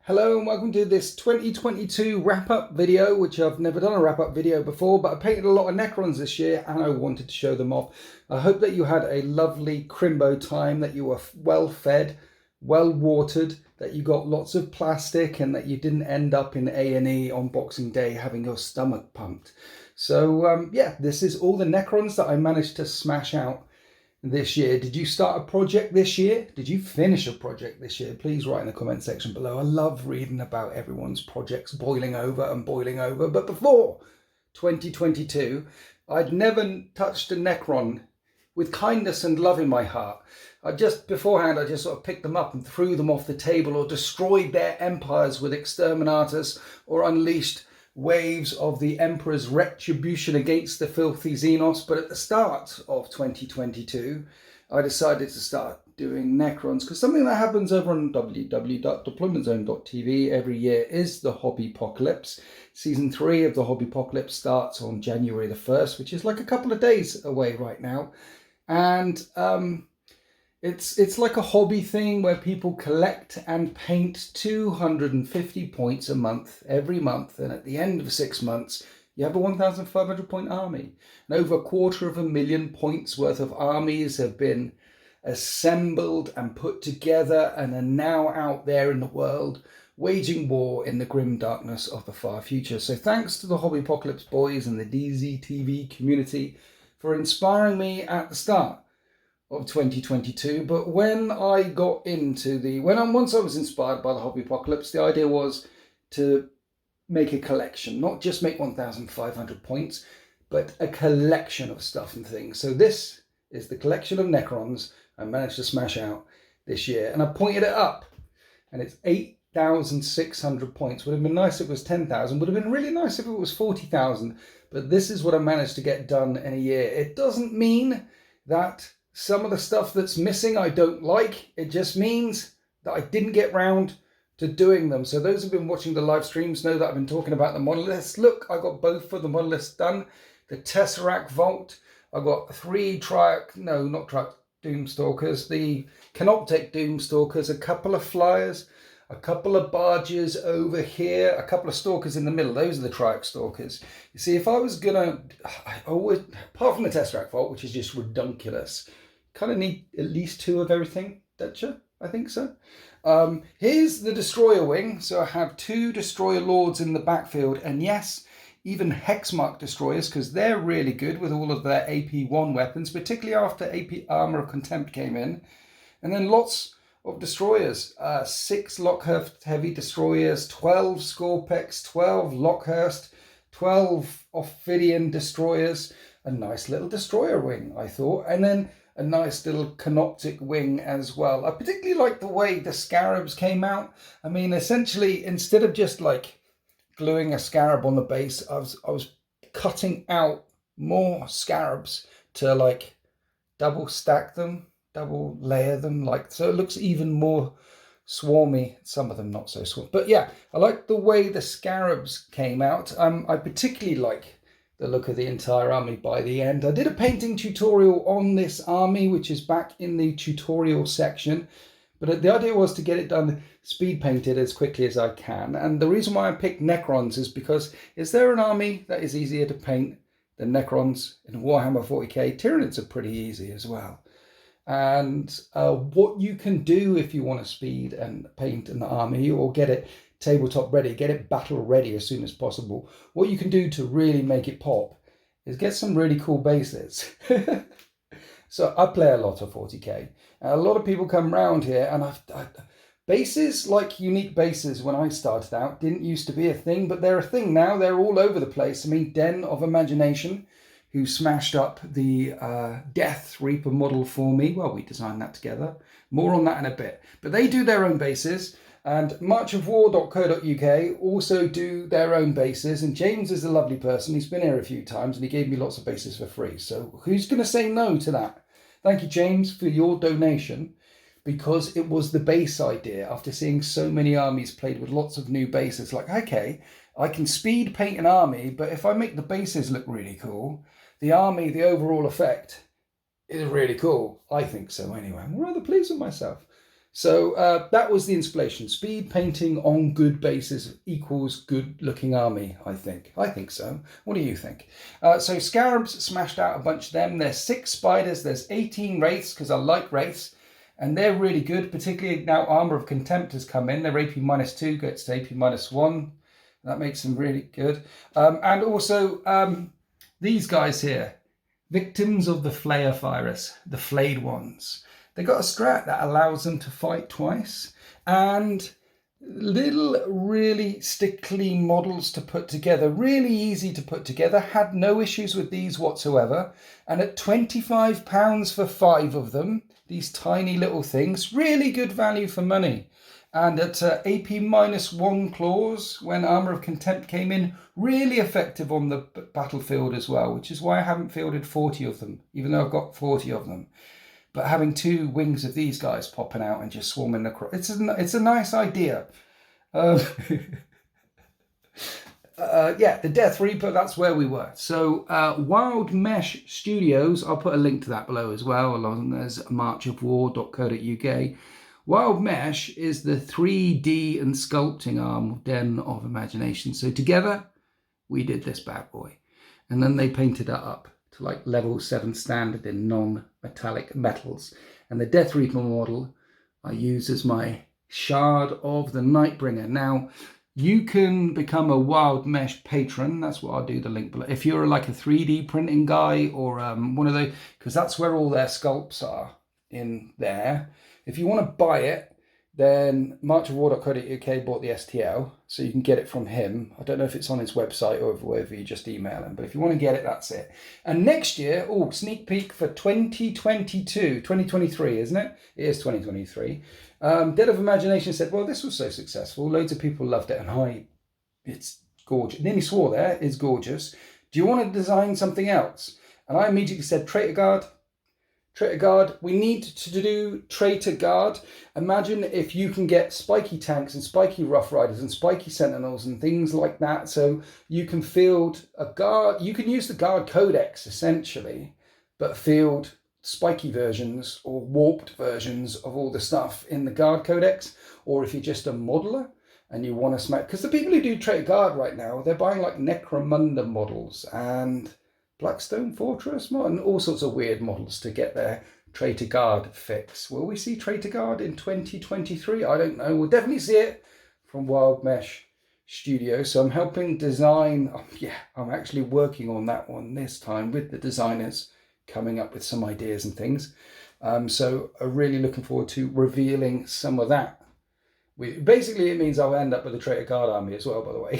Hello and welcome to this 2022 wrap-up video, which I've never done a wrap-up video before, but I painted a lot of Necrons this year and I wanted to show them off. I hope that you had a lovely Crimbo time, that you were well fed, well watered, that you got lots of plastic and that you didn't end up in A&E on Boxing Day having your stomach pumped. So yeah, this is all the Necrons that I managed to smash out this year. Did you start a project this year? Did you finish a project this year? Please write in the comment section below. I love reading about everyone's projects boiling over and boiling over. But before 2022, I'd never touched a Necron with kindness and love in my heart. I just sort of picked them up and threw them off the table, or destroyed their empires with exterminators, or unleashed waves of the Emperor's retribution against the filthy Xenos. But at the start of 2022, I decided to start doing Necrons, because something that happens over on www.deploymentzone.tv every year is the Hobbypocalypse. Season 3 of the Hobbypocalypse starts on January the 1st, which is like a couple of days away right now. And it's like a hobby thing where people collect and paint 250 points a month, every month. And at the end of 6 months, you have a 1,500 point army. And over 250,000 points worth of armies have been assembled and put together and are now out there in the world, waging war in the grim darkness of the far future. So thanks to the Hobbypocalypse boys and the DZTV community for inspiring me at the start of 2022. But when I got into once I was inspired by the Hobbypocalypse, the idea was to make a collection, not just make 1,500 points, but a collection of stuff and things. So this is the collection of Necrons I managed to smash out this year, and I pointed it up, and it's 8,600 points. Would have been nice if it was 10,000. Would have been really nice if it was 40,000. But this is what I managed to get done in a year. It doesn't mean that some of the stuff that's missing I don't like. It just means that I didn't get round to doing them. So those who've been watching the live streams know that I've been talking about the monoliths. Look, I got both of the monoliths done. The Tesseract Vault. I got 3 Doomstalkers, the Canoptek Doomstalkers, a couple of flyers, a couple of barges over here, a couple of stalkers in the middle. Those are the Triac Stalkers. You see, if I was gonna, apart from the Tesseract Vault, which is just redunculous, kind of need at least 2 of everything, don't you? I think so. Here's the Destroyer Wing. So I have 2 Destroyer Lords in the backfield, and yes, even Hexmark Destroyers, because they're really good with all of their AP1 weapons, particularly after AP Armor of Contempt came in. And then lots of destroyers, 6 Lockhurst Heavy Destroyers, 12 Scorpex, 12 Lockhurst, 12 Ophidian Destroyers, a nice little Destroyer Wing, I thought, and then a nice little Canoptek Wing as well. I particularly like the way the Scarabs came out. I mean, essentially, instead of just like gluing a Scarab on the base, I was cutting out more Scarabs to like double stack them, double layer them, like, so it looks even more swarmy. Some of them not so swarmy, but yeah, I like the way the Scarabs came out. I particularly like the look of the entire army by the end. I did a painting tutorial on this army, which is back in the tutorial section, but the idea was to get it done speed painted as quickly as I can. And the reason why I picked Necrons is because, is there an army that is easier to paint than Necrons in Warhammer 40k? Tyranids are pretty easy as well. And what you can do if you want to speed and paint an army, or get it tabletop ready, get it battle ready as soon as possible, what you can do to really make it pop is get some really cool bases. So I play a lot of 40k, and a lot of people come round here, and bases, like unique bases, when I started out didn't used to be a thing, but they're a thing now. They're all over the place. I mean, Den of Imagination, who smashed up the Death Reaper model for me. Well, we designed that together. More on that in a bit. But they do their own bases, and marchofwar.co.uk also do their own bases. And James is a lovely person. He's been here a few times, and he gave me lots of bases for free. So who's going to say no to that? Thank you, James, for your donation, because it was the base idea. After seeing so many armies played with lots of new bases, like, okay, I can speed paint an army, but if I make the bases look really cool, the army, the overall effect is really cool. I think so anyway. I'm rather pleased with myself. So that was the inspiration. Speed painting on good basis equals good looking army, I think. I think so. What do you think? So Scarabs smashed out a bunch of them. There's 6 spiders. There's 18 wraiths, because I like wraiths. And they're really good, particularly now Armour of Contempt has come in. They're AP -2, gets to AP -1. That makes them really good. And also these guys here, Victims of the Flayer virus, the flayed ones. They got a strat that allows them to fight twice, and little really stickly models to put together, really easy to put together, had no issues with these whatsoever. And at £25 for 5 of them, these tiny little things, really good value for money. And at AP -1 clause, when Armour of Contempt came in, really effective on the battlefield as well, which is why I haven't fielded 40 of them, even though I've got 40 of them. But having 2 wings of these guys popping out and just swarming across, it's a nice idea. Yeah, the Death Reaper, that's where we were. So Wildmesh Studios, I'll put a link to that below as well, along as marchofwar.co.uk. Wildmesh is the 3D and sculpting arm of Den of Imagination. So together, we did this bad boy. And then they painted it up to like level 7 standard in non-metallic metals. And the Death Reaper model I use as my Shard of the Nightbringer. Now, you can become a Wildmesh patron. That's what I'll do, the link below. If you're like a 3D printing guy or one of those, because that's where all their sculpts are, in there. If you want to buy it, then marchofwar.co.uk bought the STL, so you can get it from him. I don't know if it's on his website or whether you just email him, but if you want to get it, that's it. And next year, sneak peek for 2023, isn't it? It is 2023. Dead of Imagination said, well, this was so successful. Loads of people loved it, and it's gorgeous. Nearly swore there, it's gorgeous. Do you want to design something else? And I immediately said, Traitor Guard. Traitor Guard, we need to do Traitor Guard. Imagine if you can get spiky tanks and spiky Rough Riders and spiky Sentinels and things like that. So you can field a guard. You can use the Guard Codex essentially, but field spiky versions or warped versions of all the stuff in the Guard Codex. Or if you're just a modeler and you want to smack, because the people who do Traitor Guard right now, they're buying like Necromunda models and Blackstone Fortress and all sorts of weird models to get their Traitor Guard fix. Will we see Traitor Guard in 2023? I don't know. We'll definitely see it from Wildmesh Studio. So I'm helping design. I'm actually working on that one this time with the designers, coming up with some ideas and things. So I'm really looking forward to revealing some of that. Basically, it means I'll end up with a Traitor Guard army as well, by the way.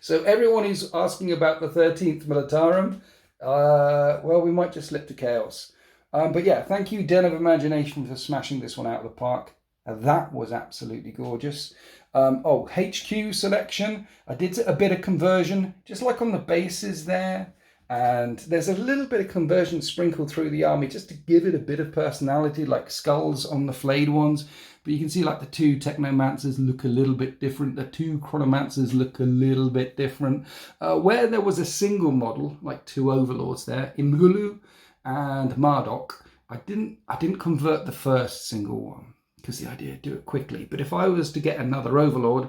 So everyone who's asking about the 13th Militarum, well, we might just slip to chaos. But yeah, thank you, Den of Imagination, for smashing this one out of the park. That was absolutely gorgeous. HQ selection. I did a bit of conversion, just like on the bases there. And there's a little bit of conversion sprinkled through the army just to give it a bit of personality, like skulls on the flayed ones. But you can see like the 2 Technomancers look a little bit different. The 2 Chronomancers look a little bit different. Where there was a single model, like 2 Overlords there, Imhulu and Marduk, I didn't convert the first single one because the idea do it quickly. But if I was to get another Overlord,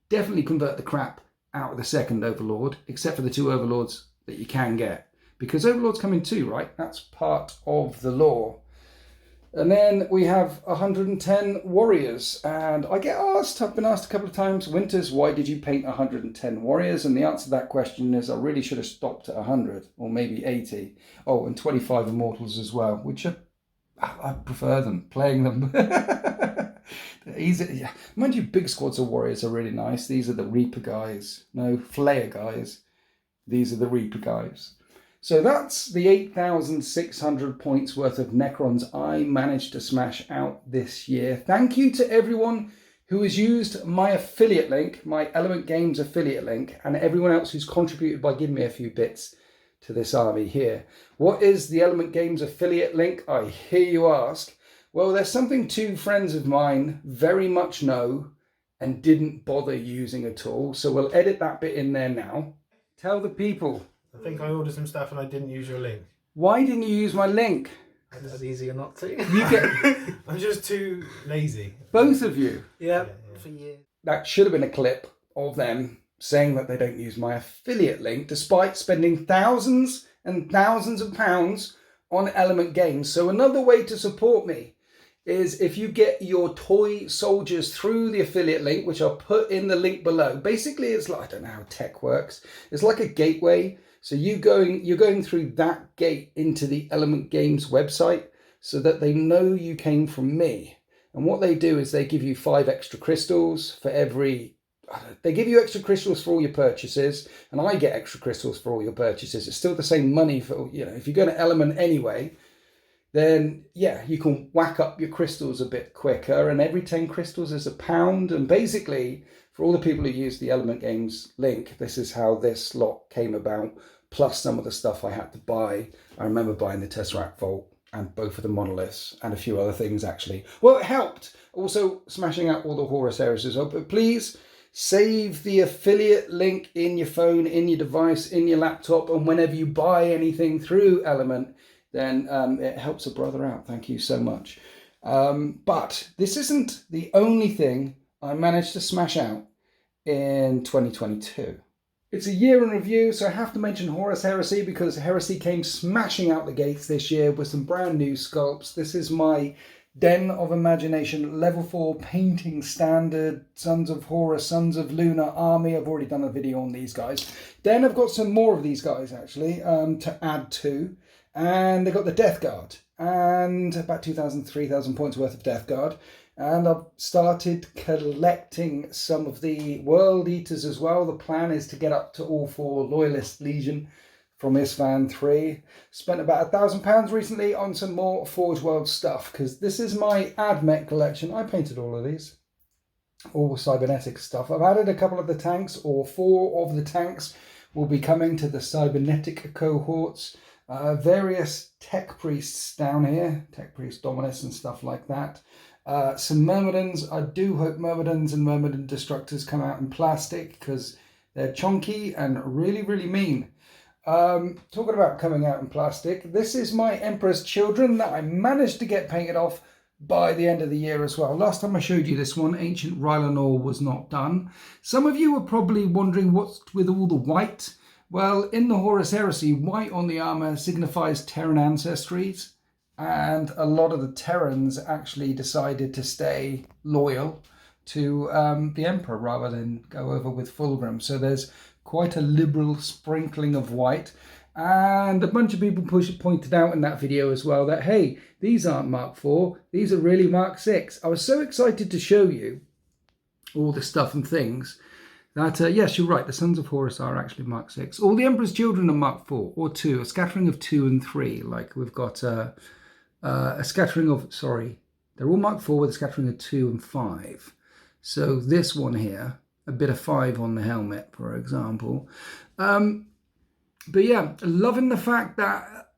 definitely convert the crap out of the second Overlord, except for the 2 Overlords that you can get, because Overlords come in 2, right? That's part of the lore. And then we have 110 warriors, and I've been asked a couple of times, Winters, why did you paint 110 warriors? And the answer to that question is I really should have stopped at 100 or maybe 80. Oh, and 25 immortals as well, which I prefer them, playing them. Easy. Mind you, big squads of warriors are really nice. These are the Reaper guys, no, Flayer guys. These are the Reaper guys. So that's the 8,600 points worth of Necrons I managed to smash out this year. Thank you to everyone who has used my affiliate link, my Element Games affiliate link, and everyone else who's contributed by giving me a few bits to this army here. What is the Element Games affiliate link, I hear you ask? Well, there's something 2 friends of mine very much know and didn't bother using at all. So we'll edit that bit in there now. Tell the people. I think I ordered some stuff and I didn't use your link. Why didn't you use my link? It's easier not to. You get I'm just too lazy. both of you. Yeah, for years. That should have been a clip of them saying that they don't use my affiliate link despite spending thousands and thousands of pounds on Element Games. So another way to support me is if you get your toy soldiers through the affiliate link, which I'll put in the link below. Basically, it's like, I don't know how tech works. It's like a gateway. So you're going through that gate into the Element Games website so that they know you came from me. And what they do is they give you 5 extra crystals for every... They give you extra crystals for all your purchases, and I get extra crystals for all your purchases. It's still the same money for, you know, if you're going to Element anyway, then yeah, you can whack up your crystals a bit quicker, and every 10 crystals is £1. And basically, for all the people who use the Element Games link, this is how this lot came about, plus some of the stuff I had to buy. I remember buying the Tesseract Vault and both of the monoliths and a few other things actually. Well, it helped. Also smashing out all the Horus Heresy as well. But please save the affiliate link in your phone, in your device, in your laptop, and whenever you buy anything through Element, then it helps a brother out. Thank you so much. But this isn't the only thing I managed to smash out in 2022. It's a year in review, so I have to mention Horus Heresy because Heresy came smashing out the gates this year with some brand new sculpts. This is my Den of Imagination level 4 painting standard, Sons of Horus, Sons of Luna Army. I've already done a video on these guys. Then I've got some more of these guys actually to add to. And they've got the Death Guard and about 2,000, 3,000 points worth of Death Guard. And I've started collecting some of the World Eaters as well. The plan is to get up to all 4 Loyalist Legion from Isfahan 3. Spent about £1,000 recently on some more Forge World stuff because this is my AdMech collection. I painted all of these, all cybernetic stuff. I've added a couple of the tanks, or 4 of the tanks will be coming to the cybernetic cohorts. Various tech priests down here, tech priest Dominus and stuff like that. Some Myrmidons. I do hope Myrmidons and Myrmidon Destructors come out in plastic because they're chunky and really, really mean. Talking about coming out in plastic, this is my Emperor's Children that I managed to get painted off by the end of the year as well. Last time I showed you this one, Ancient Rylanor was not done. Some of you were probably wondering what's with all the white. Well, in the Horus Heresy, white on the armour signifies Terran ancestries, and a lot of the Terrans actually decided to stay loyal to the Emperor rather than go over with Fulgrim. So there's quite a liberal sprinkling of white, and a bunch of people pointed out in that video as well that, hey, these aren't Mark IV, these are really Mark VI. I was so excited to show you all the stuff and things that, yes, you're right, the Sons of Horus are actually Mark VI. All the Emperor's Children are Mark IV, or 2, a scattering of 2 and 3. Like we've got a scattering of, sorry, they're all Mark IV with a scattering of 2 and 5. So this one here, a bit of 5 on the helmet, for example. But yeah, loving the fact that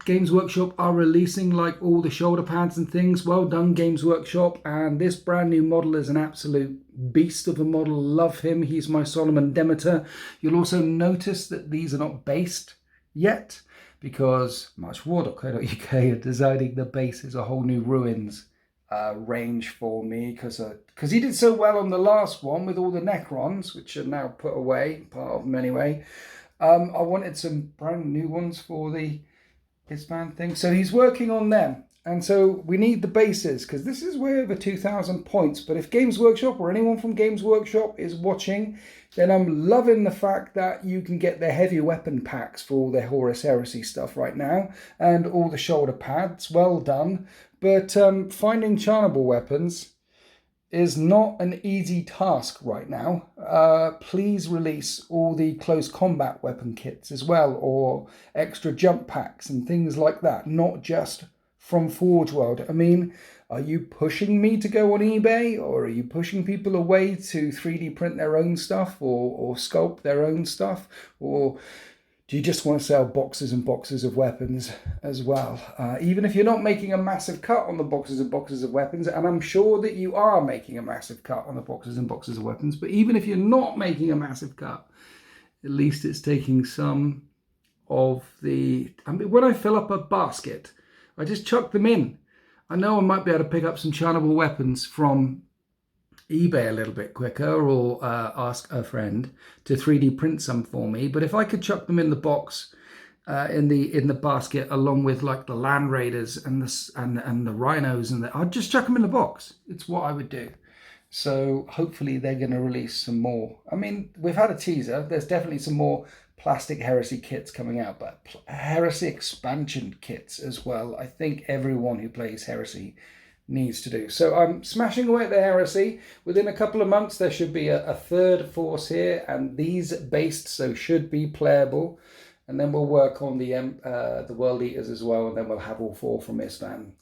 Games Workshop are releasing like all the shoulder pads and things. Well done, Games Workshop. And this brand new model is an absolute beast of a model. Love him. He's my Solomon Demeter. You'll also notice that these are not based yet because marchwar.co.uk are designing the base as a whole new Ruins range for me because he did so well on the last one with all the Necrons, which are now put away, part of them anyway. I wanted some brand new ones for the Isfahan thing, so he's working on them, and so we need the bases because this is way over 2,000 points. But if Games Workshop or anyone from Games Workshop is watching, then I'm loving the fact that you can get their heavy weapon packs for all their Horus Heresy stuff right now and all the shoulder pads. Well done. But finding charnable weapons is not an easy task right now. Please release all the close combat weapon kits as well, or extra jump packs and things like that, not just from Forge World. I mean, are you pushing me to go on eBay, or are you pushing people away to 3D print their own stuff or sculpt their own stuff, or do you just want to sell boxes and boxes of weapons as well? Even if you're not making a massive cut on the boxes and boxes of weapons, and I'm sure that you are making a massive cut on the boxes and boxes of weapons, but even if you're not making a massive cut, at least it's taking some of the... I mean, when I fill up a basket I just chuck them in. I know I might be able to pick up some charnable weapons from eBay a little bit quicker, or ask a friend to 3D print some for me. But if I could chuck them in the box, in the basket, along with like the Land Raiders and the Rhinos, I'd just chuck them in the box. It's what I would do. So hopefully they're going to release some more. I mean, we've had a teaser. There's definitely some more plastic Heresy kits coming out, but Heresy expansion kits as well. I think everyone who plays Heresy needs to do. So I'm smashing away at the Heresy. Within a couple of months, there should be a third force here, and these based, so should be playable. And then we'll work on the World Eaters as well, and then we'll have all 4 from Ispan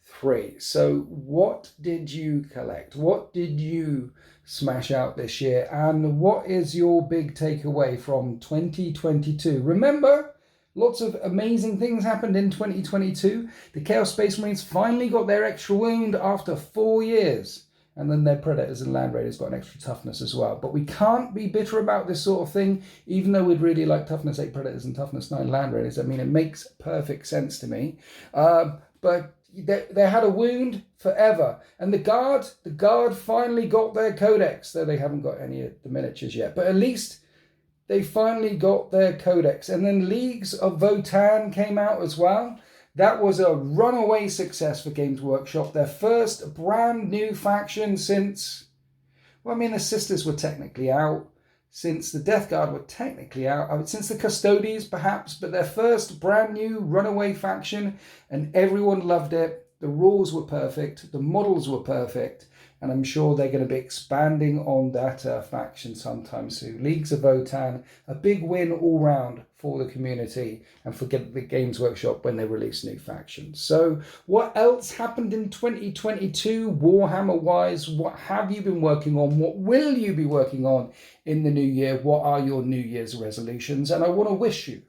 3. So what did you collect? What did you smash out this year? And what is your big takeaway from 2022? Remember, lots of amazing things happened in 2022. The Chaos Space Marines finally got their extra wound after 4 years. And then their Predators and Land Raiders got an extra toughness as well. But we can't be bitter about this sort of thing, even though we'd really like toughness 8 Predators and toughness 9 Land Raiders. I mean, it makes perfect sense to me. But they had a wound forever. And the Guard finally got their Codex, though they haven't got any of the miniatures yet. But at least they finally got their Codex. And then Leagues of Votan came out as well. That was a runaway success for Games Workshop. Their first brand new faction since, well, I mean, the Sisters were technically out, since the Death Guard were technically out, since the Custodies perhaps, but their first brand new runaway faction, and everyone loved it. The rules were perfect, the models were perfect, and I'm sure they're going to be expanding on that faction sometime soon. Leagues of Votan, a big win all round for the community and for the Games Workshop when they release new factions. So what else happened in 2022 Warhammer wise? What have you been working on? What will you be working on in the new year? What are your New Year's resolutions? And I want to wish you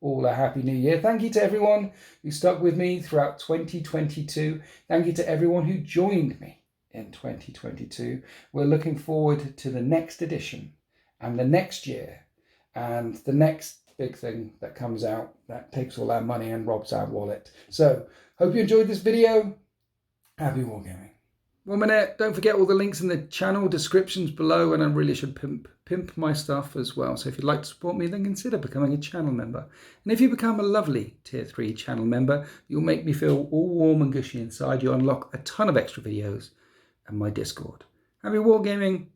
all a happy new year. Thank you to everyone who stuck with me throughout 2022. Thank you to everyone who joined me in 2022. We're looking forward to the next edition and the next year and the next big thing that comes out that takes all our money and robs our wallet. So hope you enjoyed this video. Happy wargaming. 1 minute. Don't forget all the links in the channel descriptions below, and I really should pimp my stuff as well. So if you'd like to support me, then consider becoming a channel member. And if you become a lovely tier 3 channel member, you'll make me feel all warm and gushy inside. You'll unlock a ton of extra videos and my Discord. Happy wargaming.